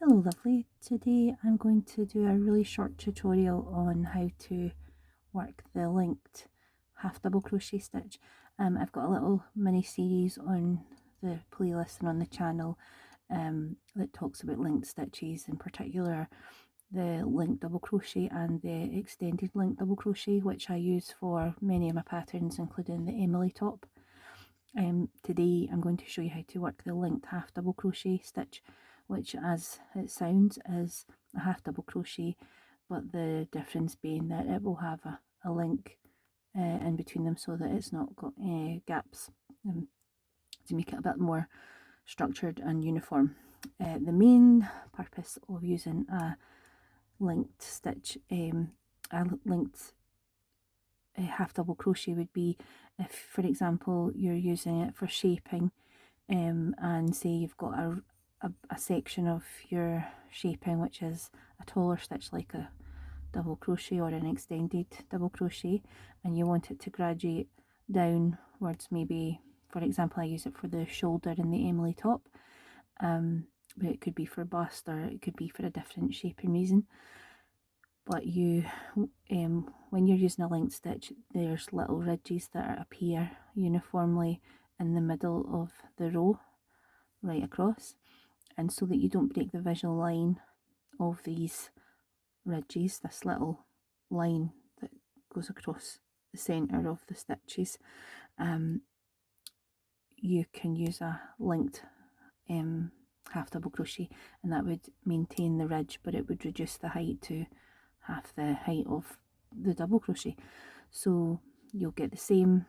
Hello lovely, today I'm going to do a really short tutorial on how to work the linked half double crochet stitch. I've got a little mini series on the playlist and on the channel that talks about linked stitches, in particular the linked double crochet and the extended linked double crochet, which I use for many of my patterns including the Emily top. Today I'm going to show you how to work the linked half double crochet stitch, which as it sounds is a half double crochet, but the difference being that it will have a link in between them so that it's not got gaps, to make it a bit more structured and uniform. The main purpose of using a linked stitch, a linked half double crochet would be if, for example, you're using it for shaping, and say you've got a section of your shaping which is a taller stitch like a double crochet or an extended double crochet, and you want it to graduate downwards. Maybe, for example, I use it for the shoulder in the Emily top, but it could be for bust or it could be for a different shaping reason. But you, when you're using a linked stitch, there's little ridges that appear uniformly in the middle of the row right across, and so that you don't break the visual line of these ridges, this little line that goes across the centre of the stitches, you can use a linked half double crochet, and that would maintain the ridge, but it would reduce the height to half the height of the double crochet. So you'll get the same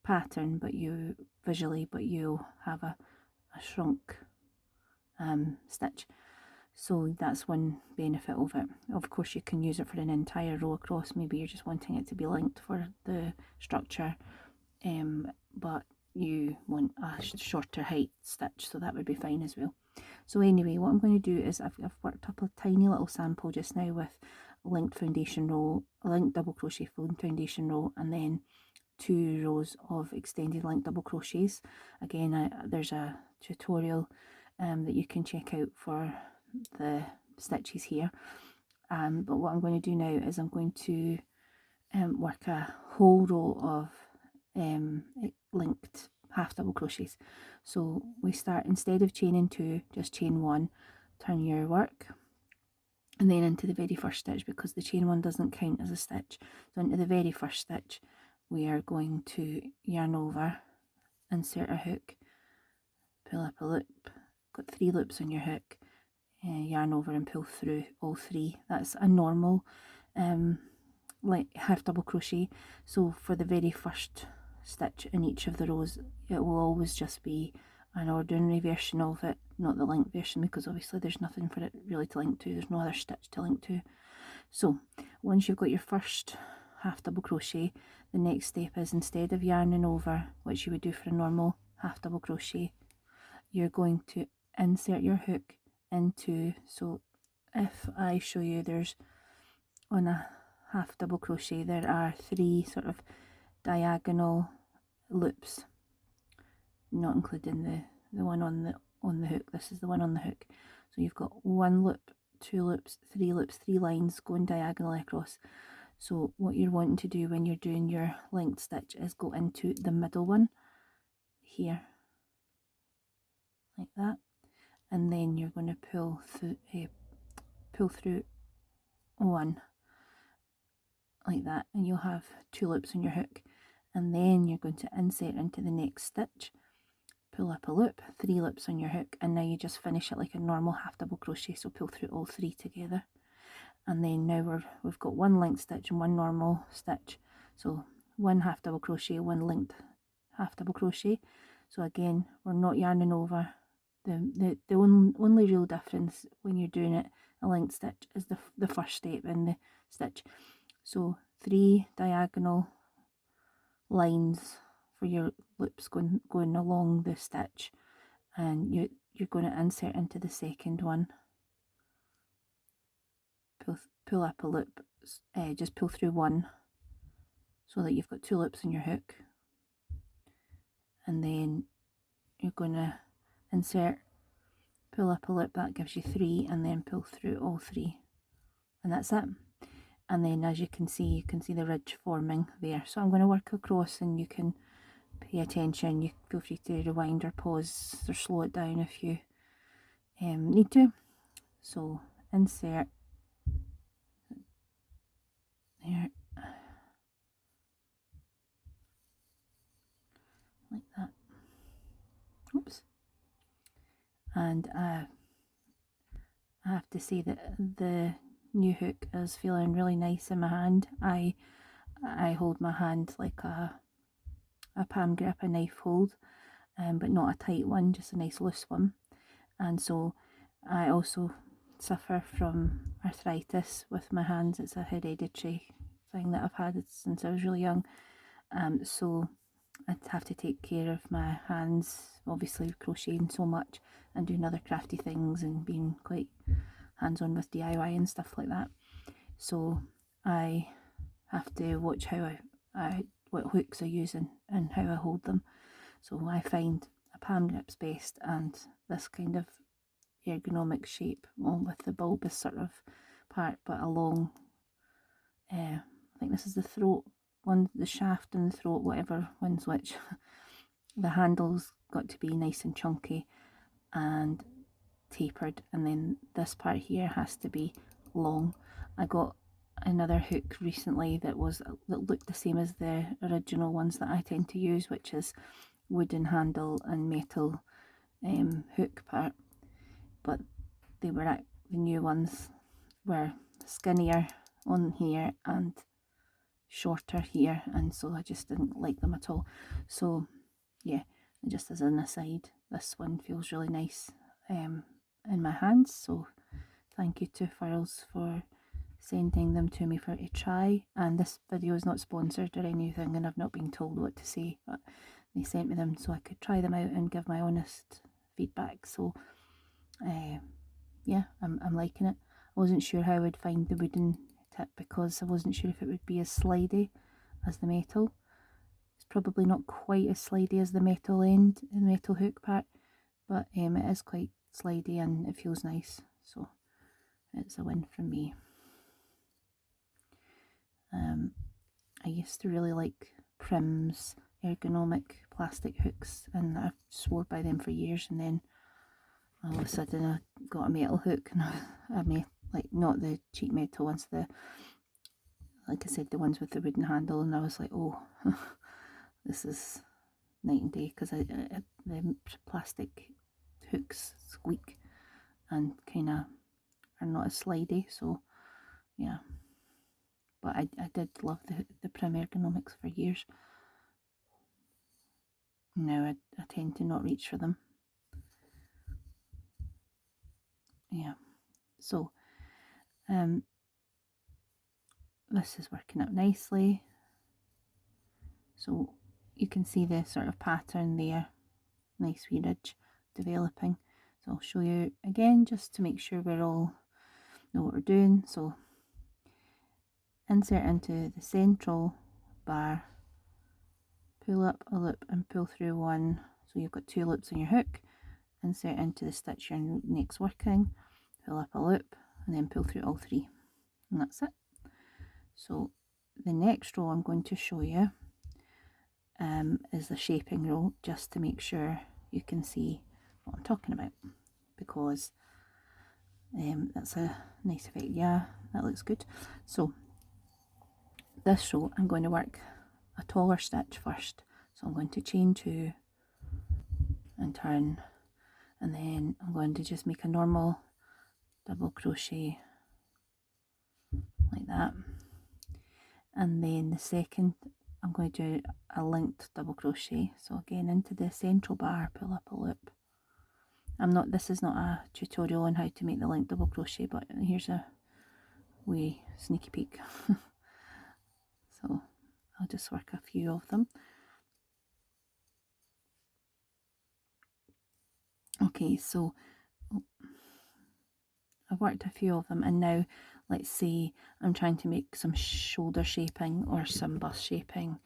pattern but you'll have a shrunk stitch. So that's one benefit of it. Of course you can use it for an entire row across, maybe you're just wanting it to be linked for the structure, but you want a shorter height stitch, so that would be fine as well. So anyway, what I'm going to do is I've worked up a tiny little sample just now with linked foundation row, linked double crochet foundation row, and then 2 rows of extended linked double crochets. Again, there's a tutorial that you can check out for the stitches here, but what I'm going to do now is I'm going to work a whole row of linked half double crochets. So we start, instead of chaining 2, just chain 1, turn your work, and then into the very first stitch, because the chain 1 doesn't count as a stitch. So into the very first stitch we are going to yarn over, insert a hook, pull up a loop, got 3 loops on your hook, yarn over and pull through all 3. That's a normal like half double crochet. So for the very first stitch in each of the rows, it will always just be an ordinary version of it, not the linked version, because obviously there's nothing for it really to link to, there's no other stitch to link to. So once you've got your first half double crochet, the next step is, instead of yarning over, which you would do for a normal half double crochet, you're going to insert your hook into, so if I show you, there's on a half double crochet there are 3 sort of diagonal loops, not including the one on the hook. This is the one on the hook. So you've got 1 loop, 2 loops, 3 lines going diagonally across. So what you're wanting to do when you're doing your linked stitch is go into the middle one here, like that, and then you're going to pull through 1 like that, and you'll have 2 loops on your hook, and then you're going to insert into the next stitch, pull up a loop, 3 loops on your hook, and now you just finish it like a normal half double crochet. So pull through all 3 together, and then now we've got 1 linked stitch and 1 normal stitch. So 1 half double crochet, 1 linked half double crochet. So again, we're not yarning over. The only real difference when you're doing it a linked stitch is the first step in the stitch. So 3 diagonal lines for your loops going along the stitch, and you're going to insert into the second one, pull up a loop, just pull through 1 so that you've got 2 loops on your hook, and then you're going to insert pull up a loop, that gives you 3, and then pull through all 3, and that's it. And then as you can see the ridge forming there. So I'm going to work across, and you can pay attention. You feel free to rewind or pause or slow it down if you need to. So insert there, like that. Oops. And I have to say that the new hook is feeling really nice in my hand. I hold my hand like a palm grip, a knife hold, but not a tight one, just a nice loose one. And so I also suffer from arthritis with my hands. It's a hereditary thing that I've had since I was really young. So I have to take care of my hands, obviously crocheting so much and doing other crafty things and being quite hands-on with DIY and stuff like that. So I have to watch how what hooks I use and how I hold them. So I find a palm grip's best, and this kind of ergonomic shape, well, with the bulbous sort of part, but a long, I think this is the throat one, the shaft and the throat, whatever one's which. The handle's got to be nice and chunky and tapered, and then this part here has to be long. I got another hook recently that looked the same as the original ones that I tend to use, which is wooden handle and metal hook part, but they were the new ones were skinnier on here and shorter here, and so I just didn't like them at all. So yeah, just as an aside, this one feels really nice in my hands, so thank you to Furls for sending them to me for a try. And this video is not sponsored or anything, and I've not been told what to say, but they sent me them so I could try them out and give my honest feedback. So yeah, I'm liking it. I wasn't sure how I would find the wooden tip because I wasn't sure if it would be as slidey as the metal. It's probably not quite as slidey as the metal end and the metal hook part, but it is quite slidey and it feels nice, so it's a win from me. I used to really like Prim's ergonomic plastic hooks, and I've swore by them for years, and then all of a sudden I got a metal hook, and I made, like, not the cheap metal ones, like I said, the ones with the wooden handle, and I was like, oh, this is night and day, because the plastic hooks squeak and kind of are not as slidey, so yeah. But I did love the Prim ergonomics for years. Now I tend to not reach for them. Yeah, so this is working out nicely. So you can see the sort of pattern there, nice wee ridge developing. So I'll show you again just to make sure we all know what we're doing. So insert into the central bar, pull up a loop and pull through one, so you've got 2 loops on your hook. Insert into the stitch you're next working, pull up a loop, and then pull through all 3, and that's it. So the next row I'm going to show you is the shaping row, just to make sure you can see what I'm talking about, because that's a nice effect. Yeah, that looks good. So this row I'm going to work a taller stitch first, so I'm going to chain 2 and turn, and then I'm going to just make a normal double crochet like that, and then the second I'm going to do a linked double crochet. So again, into the central bar, pull up a loop. This is not a tutorial on how to make the linked double crochet, but here's a wee sneaky peek. So I'll just work a few of them. Okay, so I've worked a few of them, and now let's say I'm trying to make some shoulder shaping or some bust shaping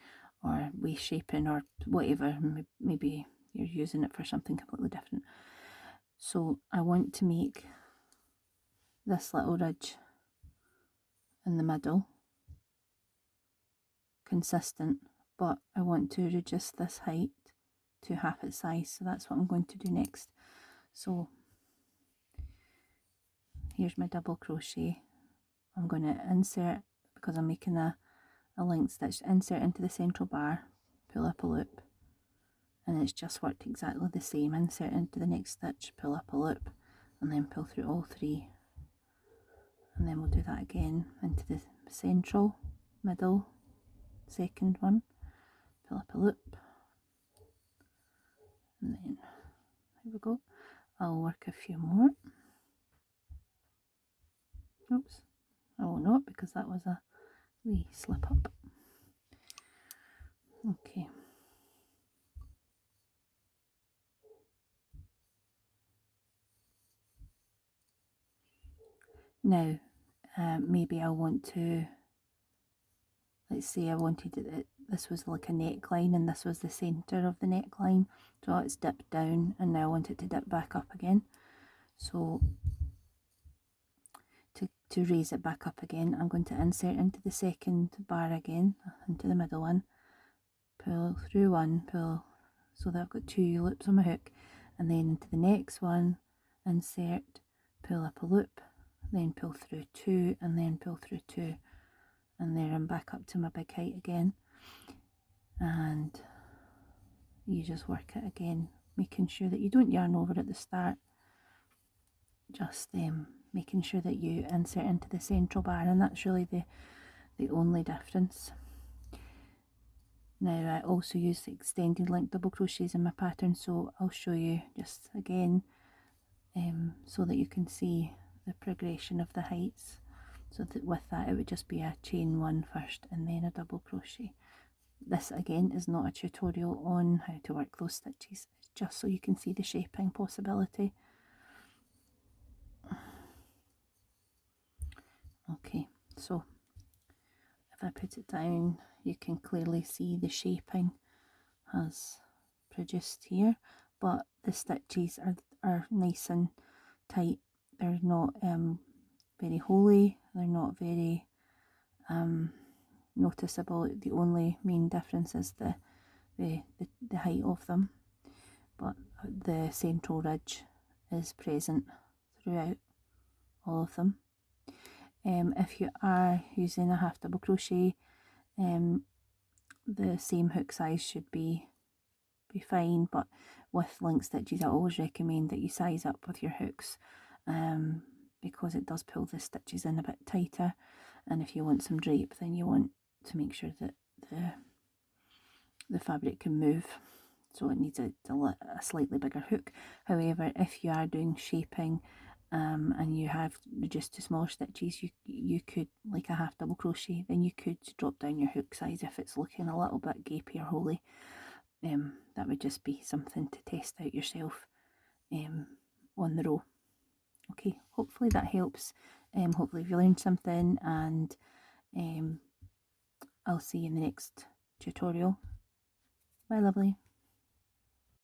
or waist shaping or whatever. Maybe you're using it for something completely different. So I want to make this little ridge in the middle consistent, but I want to reduce this height to half its size, so that's what I'm going to do next. So here's my double crochet. I'm going to insert, because I'm making a linked stitch, insert into the central bar, pull up a loop, and it's just worked exactly the same. Insert into the next stitch, pull up a loop, and then pull through all three, and then we'll do that again into the central, middle, second one, pull up a loop, and then there we go. I'll work a few more. Oops, I will not, because that was a wee slip up. Okay. Now, maybe I want to, let's say I wanted it, this was like a neckline and this was the centre of the neckline, so it's dipped down and now I want it to dip back up again. So to raise it back up again, I'm going to insert into the second bar again, into the middle one, pull through one, pull, so that I've got 2 loops on my hook, and then into the next one, insert, pull up a loop, then pull through 2, and then pull through 2, and there I'm back up to my big height again. And you just work it again, making sure that you don't yarn over at the start, just making sure that you insert into the central bar, and that's really the only difference. Now I also use the extended linked double crochets in my pattern, so I'll show you just again so that you can see the progression of the heights. So that with that it would just be a chain 1 first and then a double crochet. This again is not a tutorial on how to work those stitches, it's just so you can see the shaping possibility. Okay, so if I put it down, you can clearly see the shaping has produced here, but the stitches are nice and tight. They're not very holy, they're not very noticeable. The only main difference is the height of them, but the central ridge is present throughout all of them. If you are using a half double crochet, the same hook size should be fine, but with linked stitches I always recommend that you size up with your hooks, because it does pull the stitches in a bit tighter, and if you want some drape then you want to make sure that the fabric can move, so it needs a slightly bigger hook. However, if you are doing shaping and you have reduced to smaller stitches, you could, like a half double crochet, then you could drop down your hook size if it's looking a little bit gapey or holy. That would just be something to test out yourself on the row. Okay, hopefully that helps. Hopefully you've learned something, and I'll see you in the next tutorial. Bye, lovely.